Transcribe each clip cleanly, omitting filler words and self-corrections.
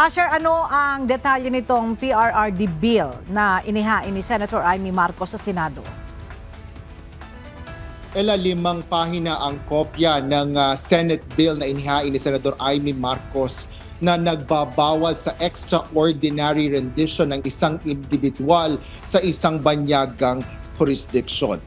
Asher, ano ang detalye nitong PRRD bill na inihain ni Senator Amy Marcos sa Senado? 5 pahina ang kopya ng Senate bill na inihain ni Senador Amy Marcos na nagbabawal sa extraordinary rendition ng isang individual sa isang banyagang jurisdiction.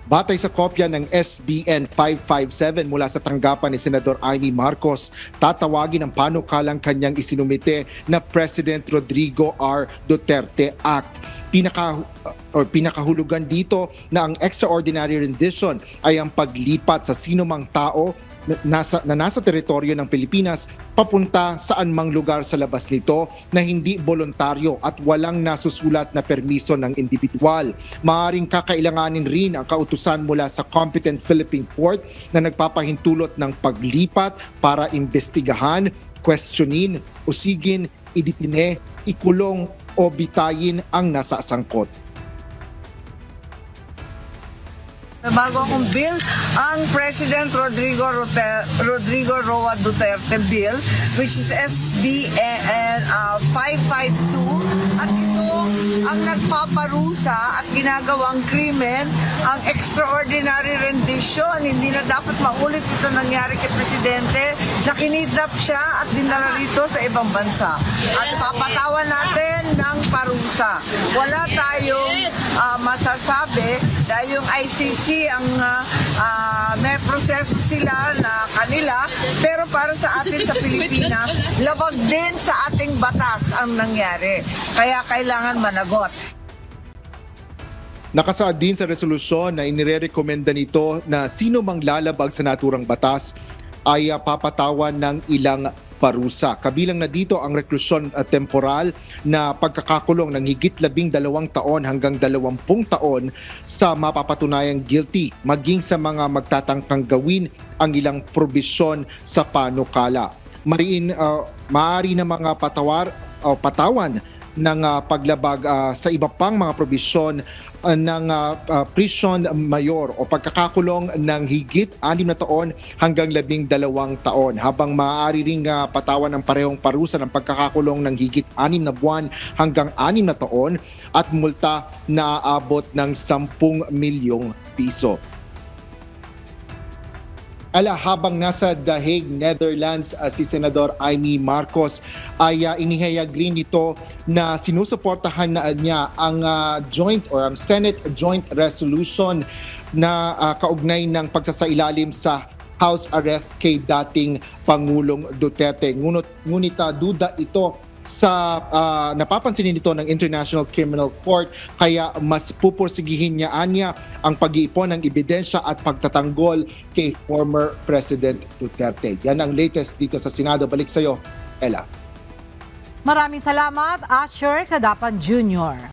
Batay sa kopya ng SBN 557 mula sa tanggapan ni Senador Amy Marcos, tatawagin ang panukalang kanyang isinumite na President Rodrigo R. Duterte Act. Pinakahulugan dito na ang extraordinary rendition ay ang paglipat sa sinumang tao na nasa teritoryo ng Pilipinas papunta saan mang lugar sa labas nito na hindi voluntaryo at walang nasusulat na permiso ng individual. Maaaring kakailanganin rin ang kautusan mula sa competent Philippine court na nagpapahintulot ng paglipat para imbestigahan, questionin, usigin, iditine, ikulong o bitayin ang nasasangkot. Bago akong bill, ang President Rodrigo Roa Duterte bill, which is SBN 552, at ito ang nagpaparusa at ginagawang krimen ang extraordinary rendition. Hindi na dapat maulit ito nangyari kay Presidente na kinidnap siya at dinala rito sa ibang bansa. At papatawan natin ng parusa. Wala tayong masasabi dahil yung ICC ang may proseso sila na kanila, pero para sa atin sa Pilipinas, labag din sa ating batas ang nangyari. Kaya kailangan managot. Nakasaad din sa resolusyon na inirekomenda nito na sino mang lalabag sa naturang batas ay papatawan ng ilang parusa. Kabilang na dito ang reklusyon temporal na pagkakakulong ng higit 12 taon hanggang 20 taon sa mapapatunayang guilty, maging sa mga magtatangkang gawin ang ilang probisyon sa panukala. Maaari na mga patawan ng paglabag sa iba pang mga probisyon ng prison mayor o pagkakakulong ng higit 6 na taon hanggang 12 taon, habang maaari ring patawan ng parehong parusa ng pagkakakulong ng higit 6 na buwan hanggang 6 na taon at multa na aabot ng 10 milyong piso. Habang nasa The Hague, Netherlands, si Senador Amy Marcos ay inihayag rin nito na sinusuportahan na niya ang ang Senate Joint Resolution na kaugnay ng pagsasailalim sa house arrest kay dating Pangulong Duterte. Ngunit duda ito sa napapansinin nito ng International Criminal Court, kaya mas pupursigihin niya ang pag-iipon ng ebidensya at pagtatanggol kay former President Duterte. Yan ang latest dito sa Senado. Balik sa iyo, Ella. Maraming salamat, Asher Cadapan Jr.